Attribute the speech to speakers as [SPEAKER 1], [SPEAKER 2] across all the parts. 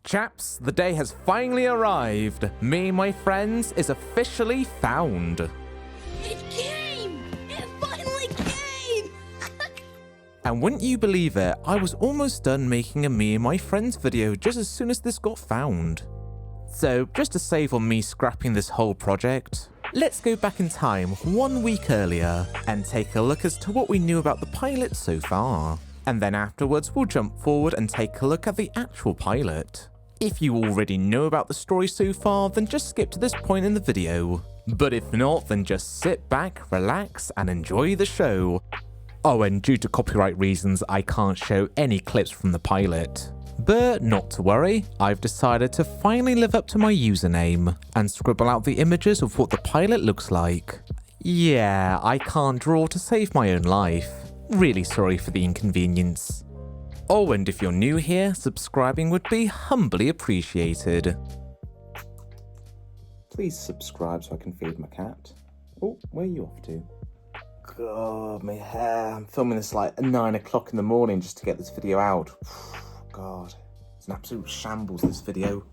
[SPEAKER 1] Chaps, the day has finally arrived. Me and my friends is officially found.
[SPEAKER 2] It came! It finally came!
[SPEAKER 1] And wouldn't you believe it, I was almost done making a me and my friends video just as soon as this got found. So, just to save on me scrapping this whole project, let's go back in time 1 week earlier and take a look as to what we knew about the pilot so far. And then afterwards we'll jump forward and take a look at the actual pilot. If you already know about the story so far, then just skip to this point in the video. But if not, then just sit back, relax, and enjoy the show. Oh, and due to copyright reasons, I can't show any clips from the pilot. But not to worry, I've decided to finally live up to my username and scribble out the images of what the pilot looks like. Yeah, I can't draw to save my own life. Really sorry for the inconvenience. Oh, and if you're new here, subscribing would be humbly appreciated. Please subscribe so I can feed my cat. Oh, where are you off to? God, my hair. I'm filming this like at 9 o'clock in the morning just to get this video out. God, it's an absolute shambles, this video.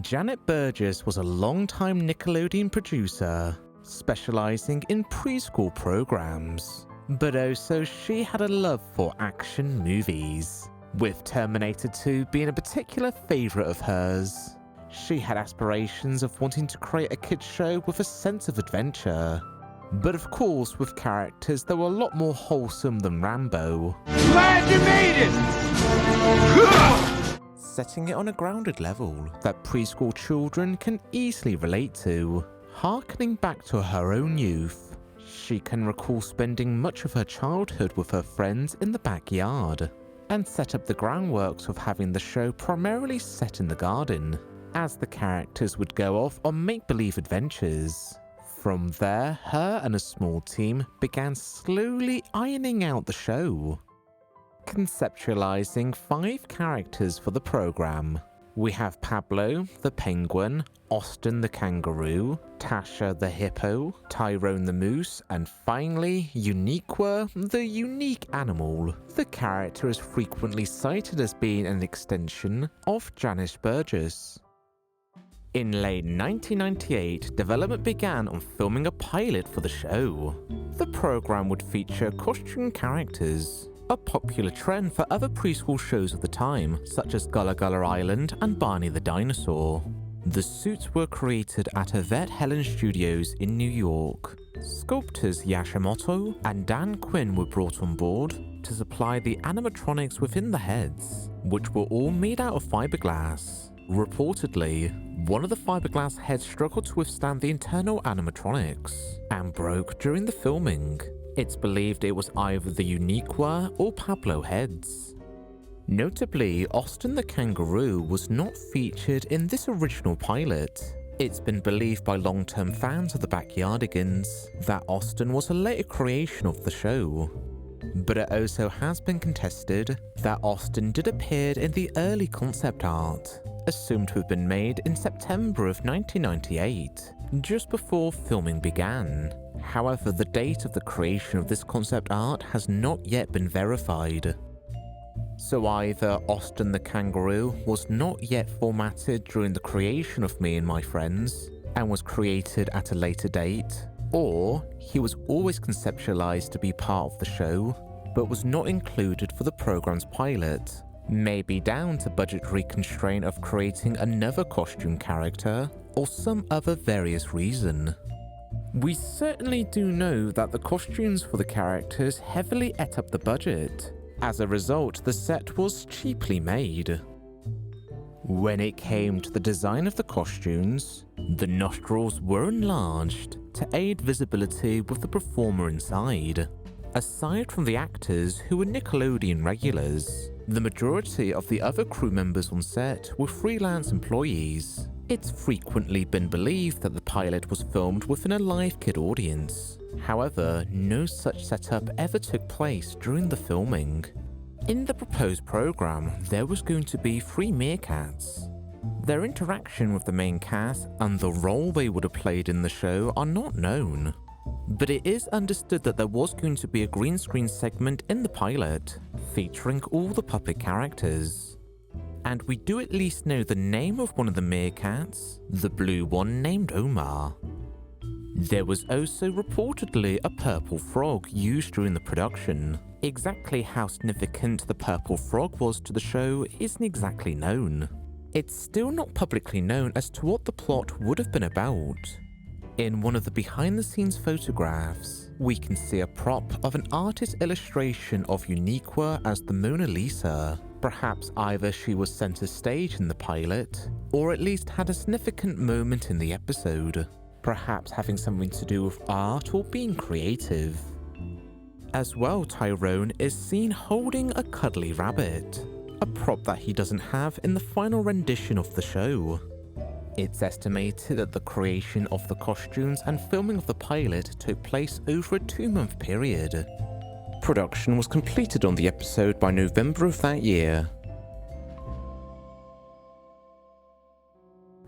[SPEAKER 1] Janet Burgess was a long-time Nickelodeon producer, specialising in preschool programmes. But also she had a love for action movies, with Terminator 2 being a particular favourite of hers. She had aspirations of wanting to create a kids show with a sense of adventure. But of course with characters that were a lot more wholesome than Rambo.
[SPEAKER 3] Glad you made it!
[SPEAKER 1] Setting it on a grounded level that preschool children can easily relate to. Harkening back to her own youth, she can recall spending much of her childhood with her friends in the backyard, and set up the groundworks of having the show primarily set in the garden, as the characters would go off on make-believe adventures. From there, her and a small team began slowly ironing out the show, conceptualizing 5 characters for the program. We have Pablo, the penguin, Austin the kangaroo, Tasha the hippo, Tyrone the moose, and finally, Uniqua, the unique animal. The character is frequently cited as being an extension of Janet Burgess. In late 1998, development began on filming a pilot for the show. The program would feature costume characters, a popular trend for other preschool shows of the time, such as Gullah Gullah Island and Barney the Dinosaur. The suits were created at Yvette Helen Studios in New York. Sculptors Yashimoto and Dan Quinn were brought on board to supply the animatronics within the heads, which were all made out of fiberglass. Reportedly, one of the fiberglass heads struggled to withstand the internal animatronics and broke during the filming. It's believed it was either the Uniqua or Pablo heads. Notably, Austin the kangaroo was not featured in this original pilot. It's been believed by long-term fans of the Backyardigans that Austin was a later creation of the show. But it also has been contested that Austin did appear in the early concept art, assumed to have been made in September of 1998, just before filming began. However, the date of the creation of this concept art has not yet been verified. So either Austin the kangaroo was not yet formatted during the creation of Me and My Friends, and was created at a later date, or he was always conceptualized to be part of the show, but was not included for the program's pilot, maybe down to budgetary constraint of creating another costume character, or some other various reason. We certainly do know that the costumes for the characters heavily ate up the budget. As a result, the set was cheaply made. When it came to the design of the costumes, the nostrils were enlarged to aid visibility with the performer inside. Aside from the actors who were Nickelodeon regulars, the majority of the other crew members on set were freelance employees. It's frequently been believed that the pilot was filmed within a live kid audience. However, no such setup ever took place during the filming. In the proposed program, there was going to be 3 meerkats. Their interaction with the main cast and the role they would have played in the show are not known. But it is understood that there was going to be a green screen segment in the pilot, featuring all the puppet characters. And we do at least know the name of one of the meerkats, the blue one named Omar. There was also reportedly a purple frog used during the production. Exactly how significant the purple frog was to the show isn't exactly known. It's still not publicly known as to what the plot would have been about. In one of the behind-the-scenes photographs, we can see a prop of an artist's illustration of Uniqua as the Mona Lisa. Perhaps either she was center stage in the pilot, or at least had a significant moment in the episode. Perhaps having something to do with art or being creative. As well, Tyrone is seen holding a cuddly rabbit, a prop that he doesn't have in the final rendition of the show. It's estimated that the creation of the costumes and filming of the pilot took place over a 2-month period. Production was completed on the episode by November of that year.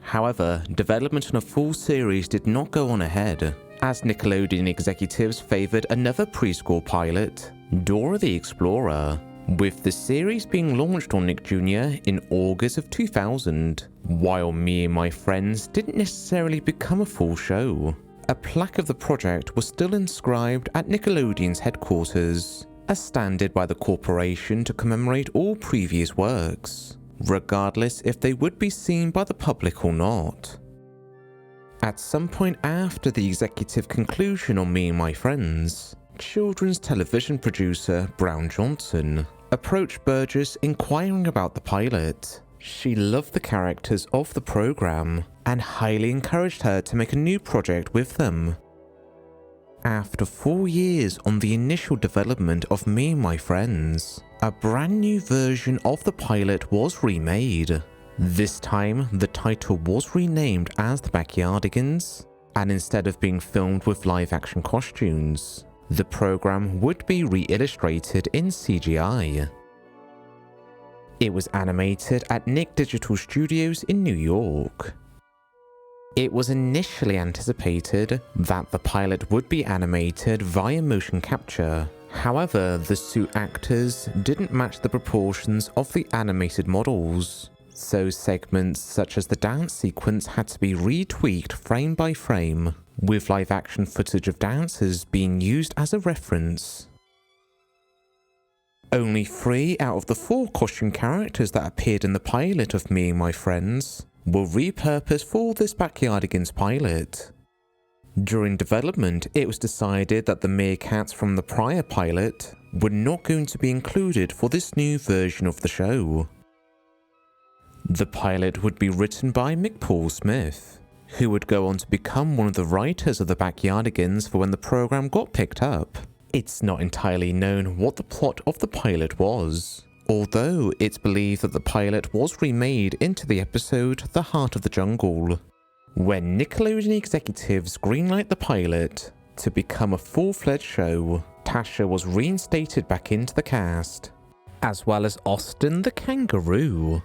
[SPEAKER 1] However, development on a full series did not go on ahead, as Nickelodeon executives favoured another preschool pilot, Dora the Explorer, with the series being launched on Nick Jr. in August of 2000. While Me and My Friends didn't necessarily become a full show, a plaque of the project was still inscribed at Nickelodeon's headquarters, a standard by the corporation to commemorate all previous works, regardless if they would be seen by the public or not. At some point after the executive conclusion on Me and My Friends, children's television producer Brown Johnson approached Burgess inquiring about the pilot. She loved the characters of the program and highly encouraged her to make a new project with them. After 4 years on the initial development of Me and My Friends, a brand new version of the pilot was remade. This time, the title was renamed as The Backyardigans, and instead of being filmed with live-action costumes, the program would be re-illustrated in CGI. It was animated at Nick Digital Studios in New York. It was initially anticipated that the pilot would be animated via motion capture. However, the suit actors didn't match the proportions of the animated models, so segments such as the dance sequence had to be retweaked frame by frame, with live-action footage of dancers being used as a reference. Only 3 out of the 4 costume characters that appeared in the pilot of Me and My Friends were repurposed for this Backyardigans pilot. During development, it was decided that the meerkats from the prior pilot were not going to be included for this new version of the show. The pilot would be written by Paul Smith, who would go on to become one of the writers of the Backyardigans for when the program got picked up. It's not entirely known what the plot of the pilot was, although it's believed that the pilot was remade into the episode The Heart of the Jungle. When Nickelodeon executives greenlight the pilot to become a full-fledged show, Tasha was reinstated back into the cast, as well as Austin the kangaroo.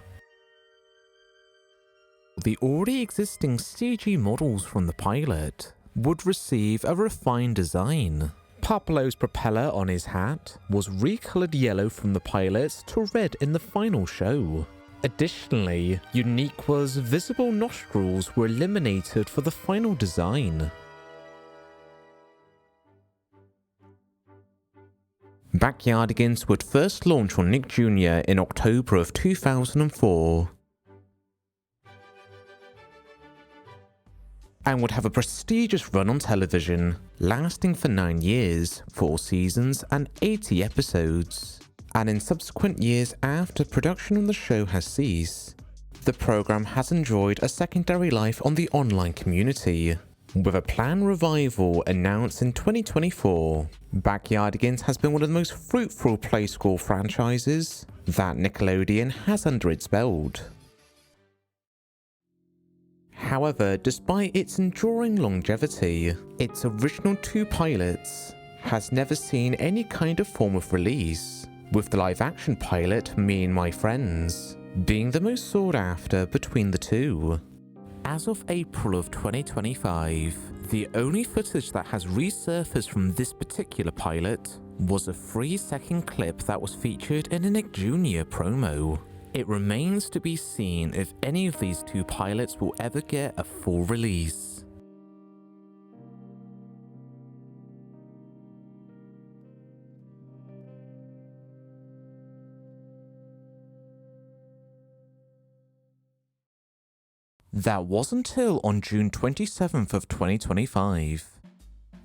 [SPEAKER 1] The already existing CG models from the pilot would receive a refined design. Pablo's propeller on his hat was recolored yellow from the pilot to red in the final show. Additionally, Uniqua's visible nostrils were eliminated for the final design. Backyardigans would first launch on Nick Jr. in October of 2004. And would have a prestigious run on television, lasting for 9 years, 4 seasons and 80 episodes. And in subsequent years after production on the show has ceased, the program has enjoyed a secondary life on the online community, with a planned revival announced in 2024. Backyardigans has been one of the most fruitful play school franchises that Nickelodeon has under its belt. However, despite its enduring longevity, its original 2 pilots has never seen any kind of form of release, with the live-action pilot Me and My Friends being the most sought after between the 2. As of April of 2025, the only footage that has resurfaced from this particular pilot was a 3-second clip that was featured in a Nick Jr. promo. It remains to be seen if any of these 2 pilots will ever get a full release. That was until on June 27th of 2025.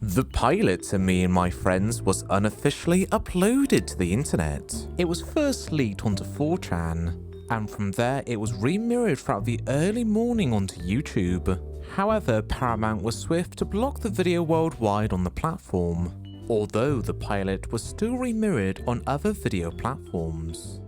[SPEAKER 1] The pilot to Me and My Friends was unofficially uploaded to the internet. It was first leaked onto 4chan, and from there it was remirrored throughout the early morning onto YouTube. However, Paramount was swift to block the video worldwide on the platform, although the pilot was still remirrored on other video platforms.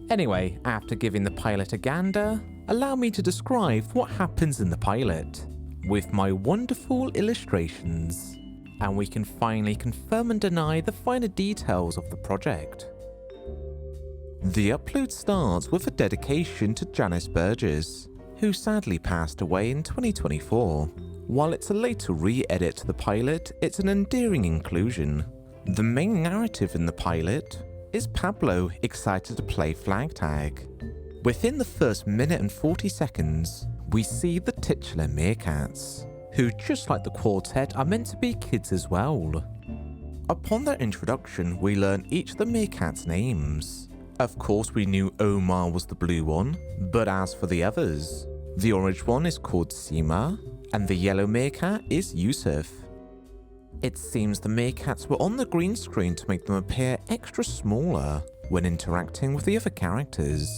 [SPEAKER 1] Anyway, after giving the pilot a gander, allow me to describe what happens in the pilot, with my wonderful illustrations, and we can finally confirm and deny the finer details of the project. The upload starts with a dedication to Janice Burgess, who sadly passed away in 2024. While it's a later re-edit to the pilot, it's an endearing inclusion. The main narrative in the pilot is Pablo excited to play flag tag. Within the first minute and 40 seconds, we see the titular meerkats, who just like the quartet are meant to be kids as well. Upon their introduction, we learn each of the meerkats' names. Of course, we knew Omar was the blue one, but as for the others, the orange one is called Sima, and the yellow meerkat is Yusuf. It seems the meerkats were on the green screen to make them appear extra smaller when interacting with the other characters.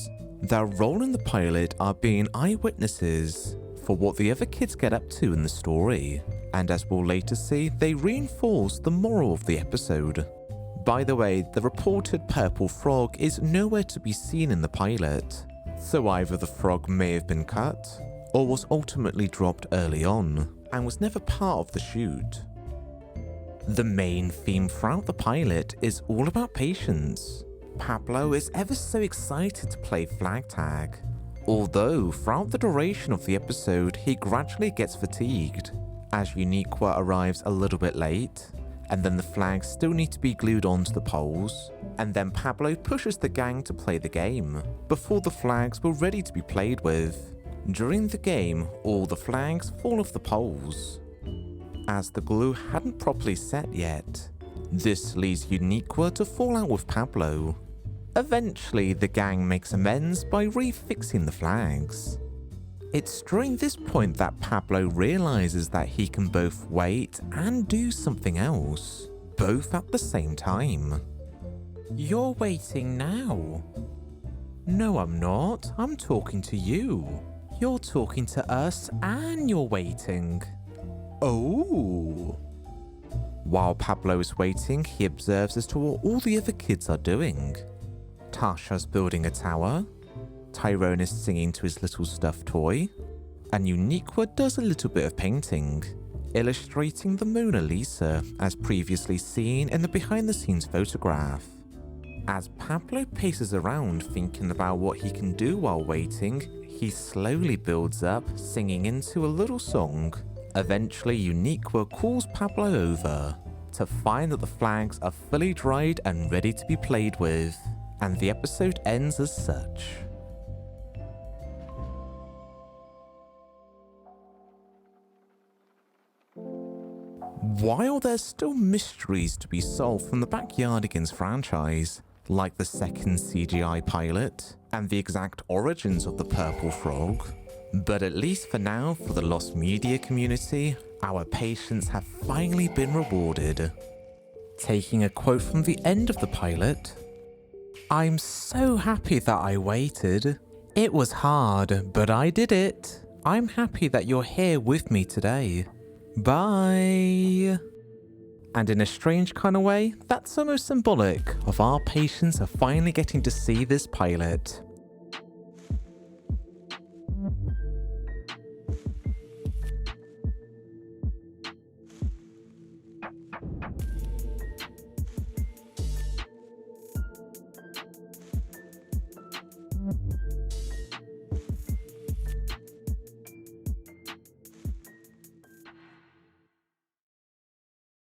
[SPEAKER 1] Their role in the pilot are being eyewitnesses for what the other kids get up to in the story, and as we'll later see, they reinforce the moral of the episode. By the way, the reported purple frog is nowhere to be seen in the pilot, so either the frog may have been cut, or was ultimately dropped early on, and was never part of the shoot. The main theme throughout the pilot is all about patience. Pablo is ever so excited to play flag tag, although throughout the duration of the episode he gradually gets fatigued, as Uniqua arrives a little bit late, and then the flags still need to be glued onto the poles, and then Pablo pushes the gang to play the game, before the flags were ready to be played with. During the game, all the flags fall off the poles, as the glue hadn't properly set yet. This leads Uniqua to fall out with Pablo. Eventually, the gang makes amends by refixing the flags. It's during this point that Pablo realizes that he can both wait and do something else, both at the same time. You're waiting now. No, I'm not. I'm talking to you. You're talking to us and you're waiting. Oh. While Pablo is waiting, he observes as to what all the other kids are doing. Tasha's building a tower, Tyrone is singing to his little stuffed toy, and Uniqua does a little bit of painting, illustrating the Mona Lisa as previously seen in the behind-the-scenes photograph. As Pablo paces around thinking about what he can do while waiting, he slowly builds up, singing into a little song. Eventually, Uniqua calls Pablo over to find that the flags are fully dried and ready to be played with, and the episode ends as such. While there's still mysteries to be solved from the Backyardigans franchise, like the second CGI pilot and the exact origins of the purple frog, but at least for now, for the Lost Media community, our patience have finally been rewarded. Taking a quote from the end of the pilot, "I'm so happy that I waited. It was hard, but I did it. I'm happy that you're here with me today. Bye." And in a strange kind of way, that's almost symbolic of our patience of finally getting to see this pilot.